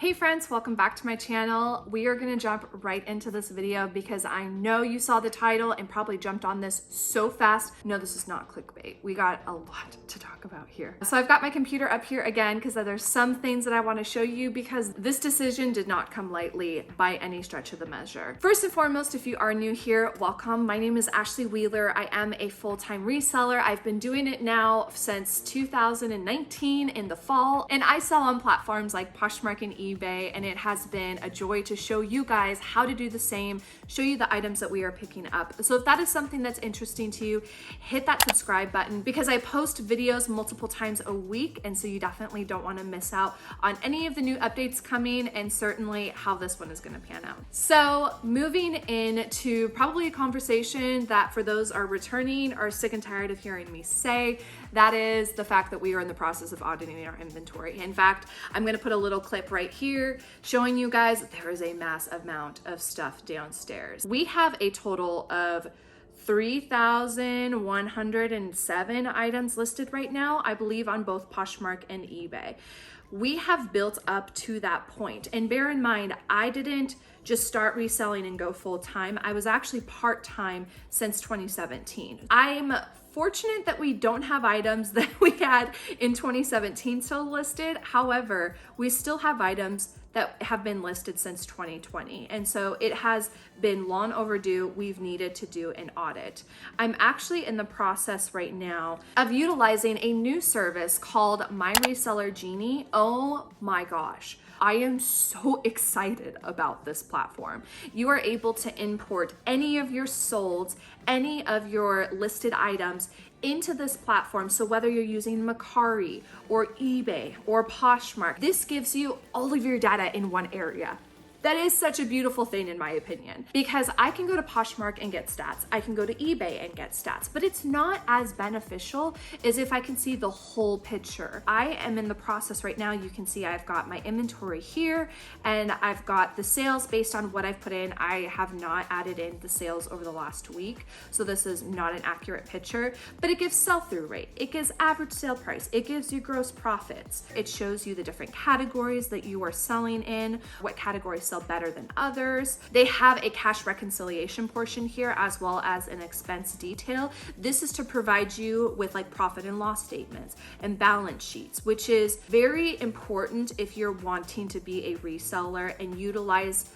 Hey friends, welcome back to my channel. We are gonna jump right into this video because I know you saw the title and probably jumped on this so fast. No, this is not clickbait. We got a lot to talk about here. So I've got my computer up here again because there's some things that I wanna show you because this decision did not come lightly by any stretch of the measure. First and foremost, if you are new here, welcome. My name is Ashley Wheeler. I am a full-time reseller. I've been doing it now since 2019 in the fall, and I sell on platforms like Poshmark and eBay, and it has been a joy to show you guys how to do the same, show you the items that we are picking up. So if that is something that's interesting to you, hit that subscribe button because I post videos multiple times a week, and so you definitely don't want to miss out on any of the new updates coming and certainly how this one is going to pan out. So moving into probably a conversation that for those are returning are sick and tired of hearing me say, that is the fact that we are in the process of auditing our inventory. In fact, I'm going to put a little clip right here showing you guys there is a massive amount of stuff downstairs. We have a total of 3,107 items listed right now, I believe, on both Poshmark and eBay. We have built up to that point. And bear in mind, I didn't just start reselling and go full time. I was actually part-time since 2017. I'm fortunate that we don't have items that we had in 2017 still listed. However, we still have items that have been listed since 2020. And so it has been long overdue. We've needed to do an audit. I'm actually in the process right now of utilizing a new service called My Reseller Genie. Oh my gosh. I am so excited about this platform. You are able to import any of your solds, any of your listed items into this platform. So whether you're using Mercari or eBay or Poshmark, this gives you all of your data in one area. That is such a beautiful thing in my opinion, because I can go to Poshmark and get stats. I can go to eBay and get stats, but it's not as beneficial as if I can see the whole picture. I am in the process right now. You can see I've got my inventory here and I've got the sales based on what I've put in. I have not added in the sales over the last week. So this is not an accurate picture, but it gives sell-through rate. It gives average sale price. It gives you gross profits. It shows you the different categories that you are selling in, what categories sell better than others. They have a cash reconciliation portion here as well as an expense detail. This is to provide you with like profit and loss statements and balance sheets, which is very important if you're wanting to be a reseller and utilize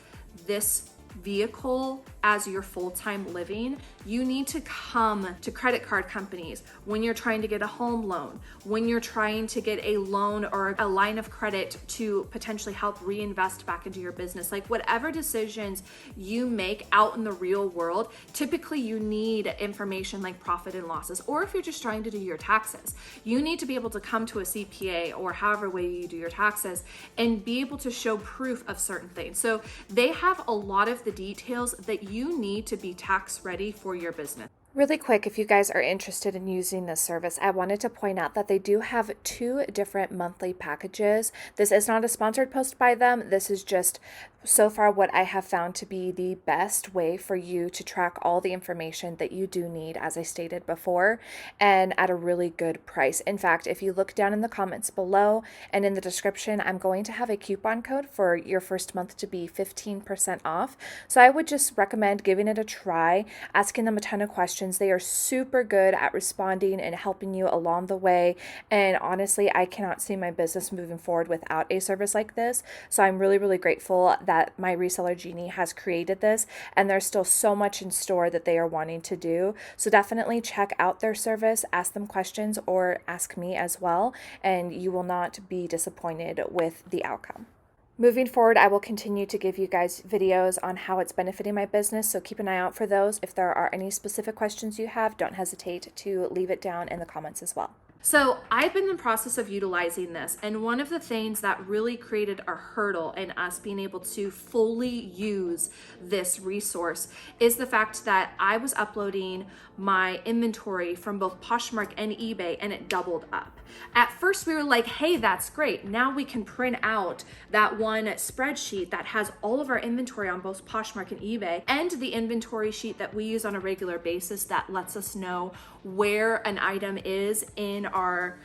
this vehicle as your full-time living. You need to come to credit card companies when you're trying to get a home loan, when you're trying to get a loan or a line of credit to potentially help reinvest back into your business. Like whatever decisions you make out in the real world, typically you need information like profit and losses, or if you're just trying to do your taxes, you need to be able to come to a CPA or however way you do your taxes and be able to show proof of certain things. So they have a lot of the details that you need to be tax ready for your business. Really quick, if you guys are interested in using this service, I wanted to point out that they do have 2 different monthly packages. This is not a sponsored post by them. This is just so far what I have found to be the best way for you to track all the information that you do need, as I stated before, and at a really good price. In fact, if you look down in the comments below and in the description, I'm going to have a coupon code for your first month to be 15% off. So I would just recommend giving it a try, asking them a ton of questions. They are super good at responding and helping you along the way. And honestly, I cannot see my business moving forward without a service like this. So I'm really, really grateful that My Reseller Genie has created this, and there's still so much in store that they are wanting to do. So definitely check out their service, ask them questions, or ask me as well, and you will not be disappointed with the outcome. Moving forward, I will continue to give you guys videos on how it's benefiting my business, so keep an eye out for those. If there are any specific questions you have, don't hesitate to leave it down in the comments as well. So I've been in the process of utilizing this, and one of the things that really created a hurdle in us being able to fully use this resource is the fact that I was uploading my inventory from both Poshmark and eBay, and it doubled up. At first we were like, hey, that's great. Now we can print out that one spreadsheet that has all of our inventory on both Poshmark and eBay, and the inventory sheet that we use on a regular basis that lets us know where an item is in our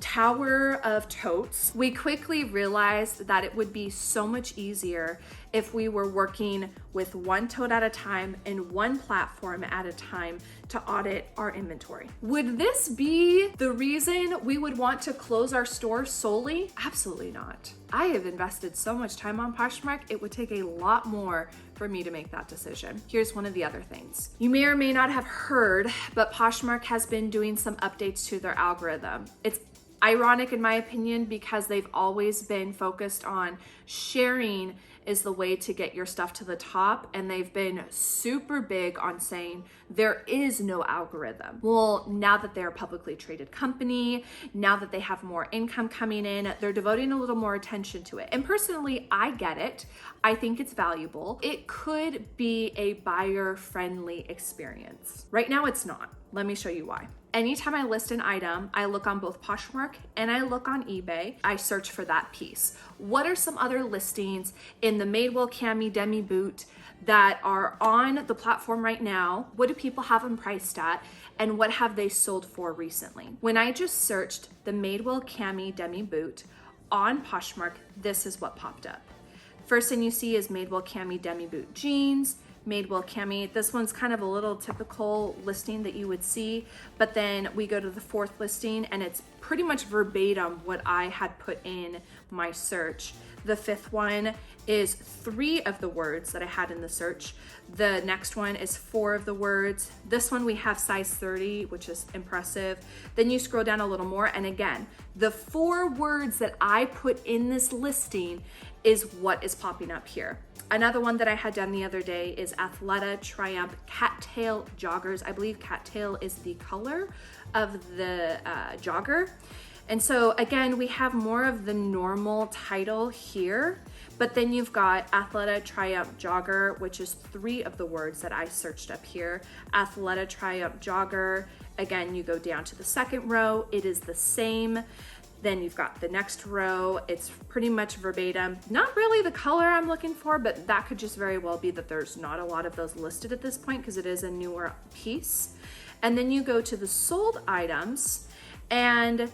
tower of totes, we quickly realized that it would be so much easier if we were working with one tote at a time and one platform at a time to audit our inventory. Would this be the reason we would want to close our store solely? Absolutely not. I have invested so much time on Poshmark, it would take a lot more for me to make that decision. Here's one of the other things. You may or may not have heard, but Poshmark has been doing some updates to their algorithm. It's ironic in my opinion because they've always been focused on sharing is the way to get your stuff to the top, and they've been super big on saying there is no algorithm. Well, now that they're a publicly traded company, now that they have more income coming in, they're devoting a little more attention to it. And personally, I get it. I think it's valuable. It could be a buyer-friendly experience. Right now, it's not. Let me show you why. Anytime I list an item, I look on both Poshmark and I look on eBay. I search for that piece. What are some other listings in the Madewell Cami Demi Boot that are on the platform right now? What do people have them priced at? And what have they sold for recently? When I just searched the Madewell Cami Demi Boot on Poshmark, this is what popped up. First thing you see is Madewell Cami Demi Boot jeans, Madewell Cami. This one's kind of a little typical listing that you would see, but then we go to the fourth listing and it's pretty much verbatim what I had put in my search. The fifth one is 3 of the words that I had in the search. The next one is 4 of the words. This one we have size 30, which is impressive. Then you scroll down a little more, and again, the 4 words that I put in this listing is what is popping up here. Another one that I had done the other day is Athleta Triumph Cattail joggers. I believe cattail is the color of the jogger. And so again, we have more of the normal title here, but then you've got Athleta Triumph jogger, which is 3 of the words that I searched up here. Athleta Triumph jogger. Again, you go down to the second row, it is the same. Then you've got the next row, it's pretty much verbatim. Not really the color I'm looking for, but that could just very well be that there's not a lot of those listed at this point because it is a newer piece. And then you go to the sold items, and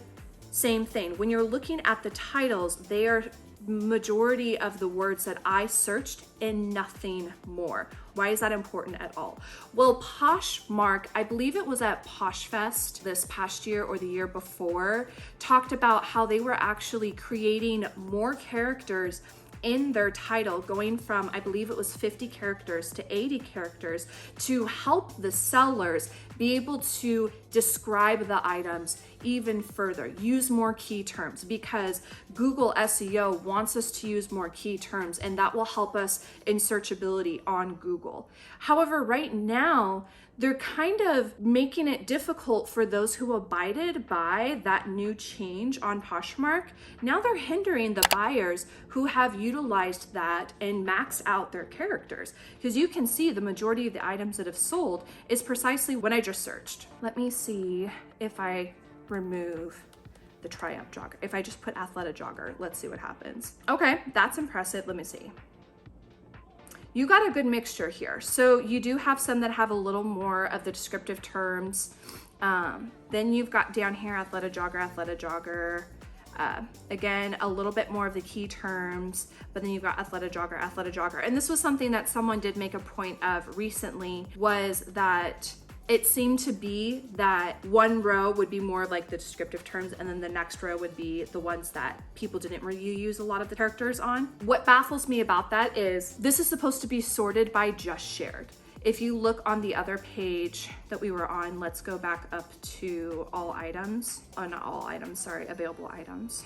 same thing. When you're looking at the titles, they are majority of the words that I searched and nothing more. Why is that important at all? Well, Poshmark, I believe it was at PoshFest this past year or the year before, talked about how they were actually creating more characters in their title, going from, I believe it was 50 characters to 80 characters, to help the sellers be able to describe the items even further, use more key terms, because Google SEO wants us to use more key terms, and that will help us in searchability on Google. However, right now, they're kind of making it difficult for those who abided by that new change on Poshmark. Now they're hindering the buyers who have utilized that and maxed out their characters. Because you can see the majority of the items that have sold is precisely what I just searched. Let me see if I remove the Triumph jogger. If I just put Athleta jogger, let's see what happens. Okay, that's impressive. Let me see. You got a good mixture here. So you do have some that have a little more of the descriptive terms. Then you've got down here Athleta jogger. Again, a little bit more of the key terms, but then you've got Athleta jogger. And this was something that someone did make a point of recently, was that it seemed to be that one row would be more like the descriptive terms, and then the next row would be the ones that people didn't really use a lot of the characters on. What baffles me about that is this is supposed to be sorted by just shared. If you look on the other page that we were on, let's go back up to all items. Oh, not all items, sorry, available items.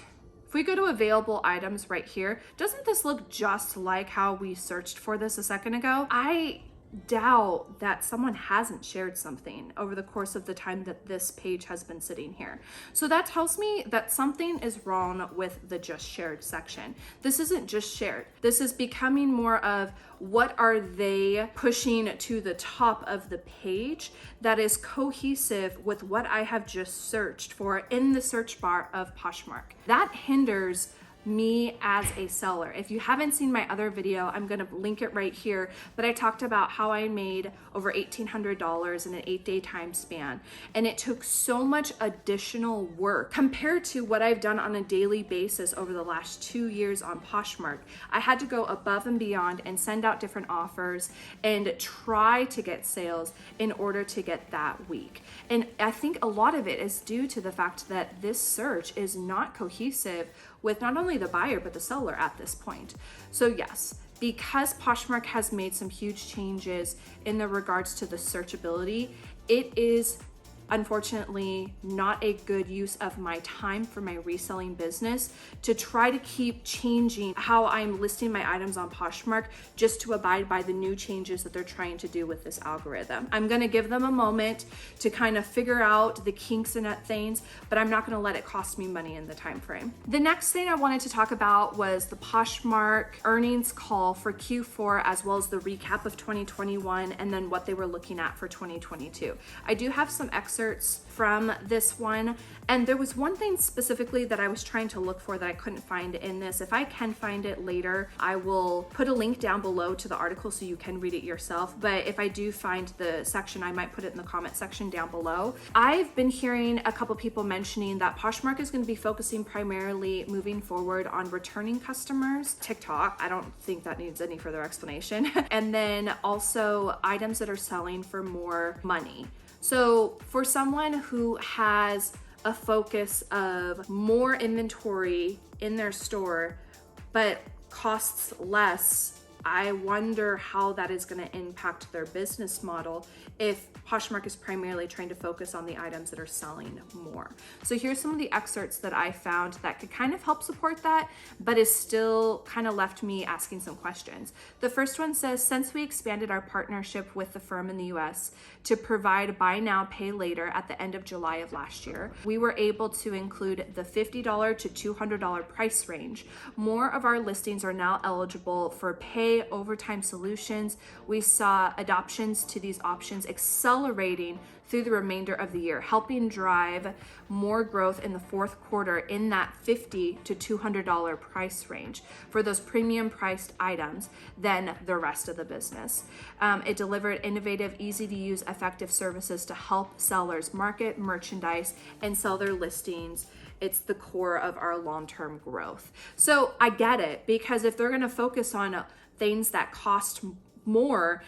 If we go to available items right here, doesn't this look just like how we searched for this a second ago? I doubt that someone hasn't shared something over the course of the time that this page has been sitting here. So that tells me that something is wrong with the just shared section. This isn't just shared. This is becoming more of what are they pushing to the top of the page that is cohesive with what I have just searched for in the search bar of Poshmark. That hinders me as a seller. If you haven't seen my other video, I'm gonna link it right here, but I talked about how I made over $1,800 in an 8-day time span. And it took so much additional work compared to what I've done on a daily basis over the last 2 years on Poshmark. I had to go above and beyond and send out different offers and try to get sales in order to get that week. And I think a lot of it is due to the fact that this search is not cohesive with not only the buyer, but the seller at this point. So yes, because Poshmark has made some huge changes in the regards to the searchability, it is unfortunately not a good use of my time for my reselling business to try to keep changing how I'm listing my items on Poshmark just to abide by the new changes that they're trying to do with this algorithm. I'm gonna give them a moment to kind of figure out the kinks in that things, but I'm not gonna let it cost me money in the time frame. The next thing I wanted to talk about was the Poshmark earnings call for Q4, as well as the recap of 2021 and then what they were looking at for 2022. I do have some excerpts from this one, and there was one thing specifically that I was trying to look for that I couldn't find in this. If I can find it later, I will put a link down below to the article so you can read it yourself, but if I do find the section, I might put it in the comment section down below. I've been hearing a couple people mentioning that Poshmark is going to be focusing primarily moving forward on returning customers, TikTok, I don't think that needs any further explanation, and then also items that are selling for more money. So for someone who has a focus of more inventory in their store, but costs less, I wonder how that is going to impact their business model if Poshmark is primarily trying to focus on the items that are selling more. So here's some of the excerpts that I found that could kind of help support that, but is still kind of left me asking some questions. The first one says, since we expanded our partnership with the firm in the US to provide buy now, pay later at the end of July of last year, we were able to include the $50 to $200 price range. More of our listings are now eligible for pay overtime solutions. We saw adoptions to these options accelerating through the remainder of the year, helping drive more growth in the fourth quarter in that $50 to $200 price range for those premium priced items than the rest of the business. It delivered innovative, easy to use, effective services to help sellers market merchandise and sell their listings. It's the core of our long-term growth. So I get it, because if they're going to focus on things that cost more,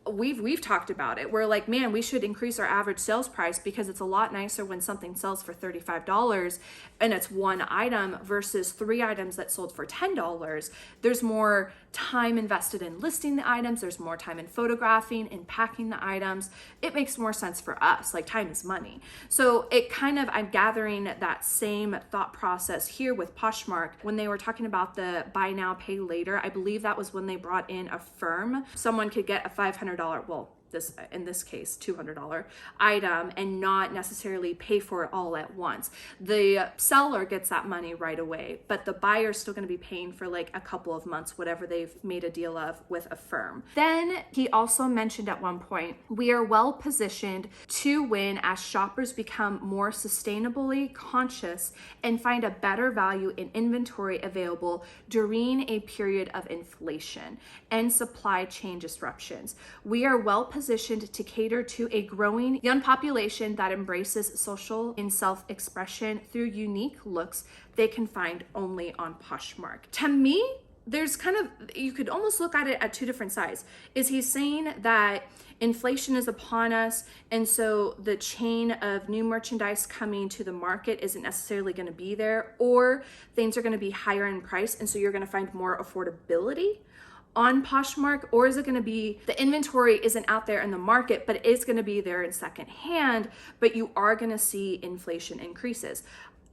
we've talked about it. We're like, man, we should increase our average sales price because it's a lot nicer when something sells for $35 and it's one item versus 3 items that sold for $10. There's more time invested in listing the items. There's more time in photographing and packing the items. It makes more sense for us. Like, time is money. So it kind of, I'm gathering that same thought process here with Poshmark when they were talking about the buy now, pay later. I believe that was when they brought in Affirm. Someone could get a $500, well, in this case, $200 item and not necessarily pay for it all at once. The seller gets that money right away, but the buyer's still going to be paying for like a couple of months, whatever they've made a deal of with Affirm. Then he also mentioned at one point, we are well positioned to win as shoppers become more sustainably conscious and find a better value in inventory available during a period of inflation and supply chain disruptions. We are well positioned to cater to a growing young population that embraces social and self-expression through unique looks they can find only on Poshmark. To me, there's kind of, you could almost look at it at 2 different sides. Is he saying that inflation is upon us, and so the chain of new merchandise coming to the market isn't necessarily going to be there, or things are going to be higher in price, and so you're going to find more affordability on Poshmark? Or is it going to be the inventory isn't out there in the market, but it is going to be there in secondhand, but you are going to see inflation increases?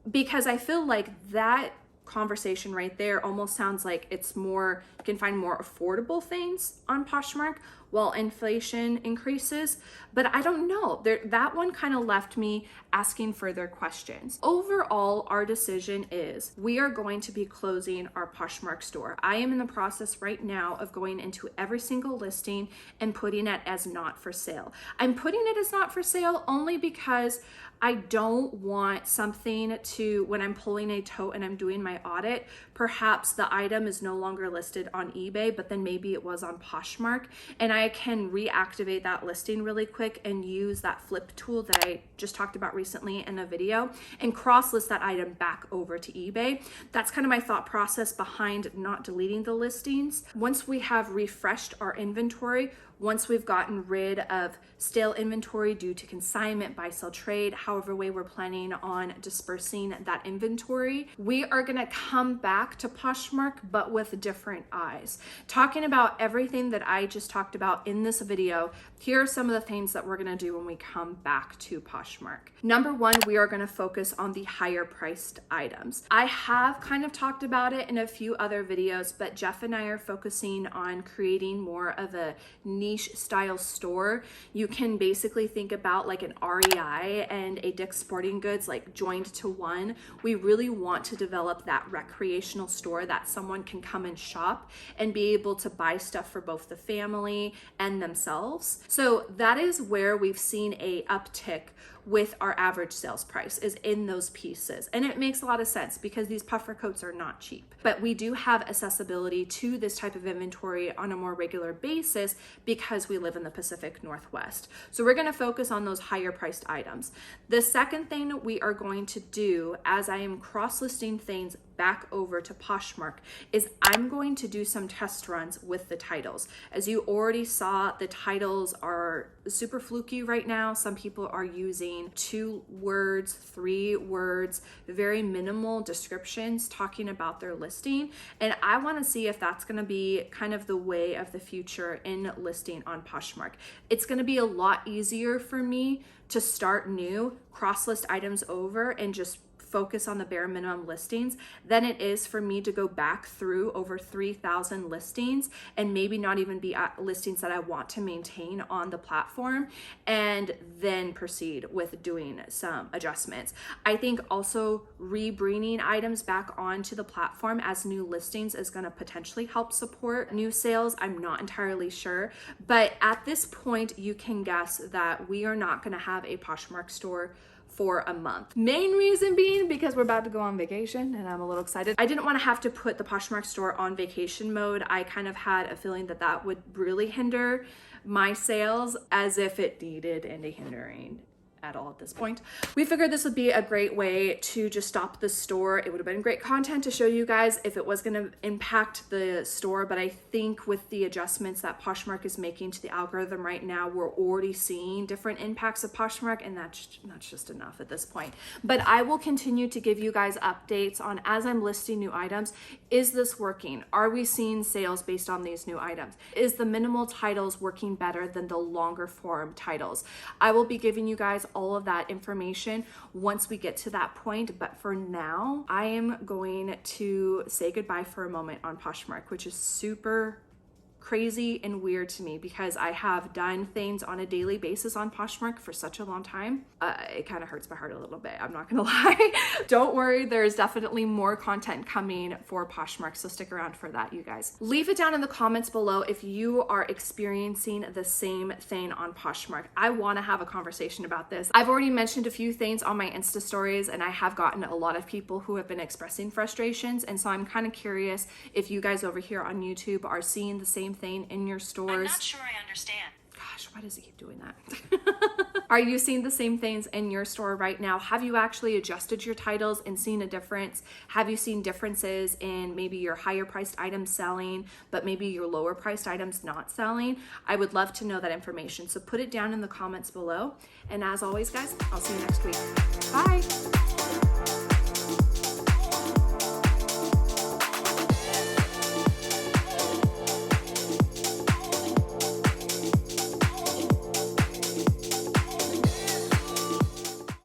Because I feel like that conversation right there almost sounds like it's more, you can find more affordable things on Poshmark, while inflation increases. But I don't know. That one kind of left me asking further questions. Overall, our decision is we are going to be closing our Poshmark store. I am in the process right now of going into every single listing and putting it as not for sale. I'm putting it as not for sale only because I don't want something to, when I'm pulling a tote and I'm doing my audit, perhaps the item is no longer listed on eBay, but then maybe it was on Poshmark, and I can reactivate that listing really quick and use that FLYP tool that I just talked about recently in a video and cross-list that item back over to eBay. That's kind of my thought process behind not deleting the listings. Once we have refreshed our inventory, once we've gotten rid of stale inventory due to consignment, buy, sell, trade, however way we're planning on dispersing that inventory, we are gonna come back to Poshmark, but with different eyes. Talking about everything that I just talked about in this video, here are some of the things that we're gonna do when we come back to Poshmark. Number one, we are gonna focus on the higher priced items. I have kind of talked about it in a few other videos, but Jeff and I are focusing on creating more of a niche style store. You can basically think about like an REI and a Dick's Sporting Goods like joined to one. We really want to develop that recreational store that someone can come and shop and be able to buy stuff for both the family and themselves. So that is where we've seen a uptick with our average sales price, is in those pieces. And it makes a lot of sense because these puffer coats are not cheap. But we do have accessibility to this type of inventory on a more regular basis because we live in the Pacific Northwest. So we're gonna focus on those higher priced items. The second thing we are going to do, as I am cross-listing things back over to Poshmark, is I'm going to do some test runs with the titles. As you already saw, the titles are super fluky right now. Some people are using 2 words, 3 words, very minimal descriptions talking about their listing. And I want to see if that's going to be kind of the way of the future in listing on Poshmark. It's going to be a lot easier for me to start new, cross-list items over, and just focus on the bare minimum listings than it is for me to go back through over 3,000 listings and maybe not even be at listings that I want to maintain on the platform, and then proceed with doing some adjustments. I think also rebringing items back onto the platform as new listings is going to potentially help support new sales. I'm not entirely sure, but at this point you can guess that we are not going to have a Poshmark store for a month. Main reason being because we're about to go on vacation and I'm a little excited. I didn't want to have to put the Poshmark store on vacation mode. I kind of had a feeling that that would really hinder my sales, as if it needed any hindering at all at this point. We figured this would be a great way to just stop the store. It would have been great content to show you guys if it was going to impact the store, but I think with the adjustments that Poshmark is making to the algorithm right now, we're already seeing different impacts of Poshmark, and that's just enough at this point. But I will continue to give you guys updates on, as I'm listing new items, is this working? Are we seeing sales based on these new items? Is the minimal titles working better than the longer form titles? I will be giving you guys all of that information once we get to that point, but for now I am going to say goodbye for a moment on Poshmark, which is super crazy and weird to me because I have done things on a daily basis on Poshmark for such a long time. It kind of hurts my heart a little bit, I'm not gonna lie. Don't worry, there's definitely more content coming for Poshmark, so stick around for that, you guys. Leave it down in the comments below if you are experiencing the same thing on Poshmark. I want to have a conversation about this. I've already mentioned a few things on my Insta stories, and I have gotten a lot of people who have been expressing frustrations, and so I'm kind of curious if you guys over here on YouTube are seeing the same thing in your stores. I'm not sure I understand. Gosh, why does it keep doing that? Are you seeing the same things in your store right now? Have you actually adjusted your titles and seen a difference? Have you seen differences in maybe your higher priced items selling, but maybe your lower priced items not selling? I would love to know that information. So put it down in the comments below. And as always, guys, I'll see you next week. Bye.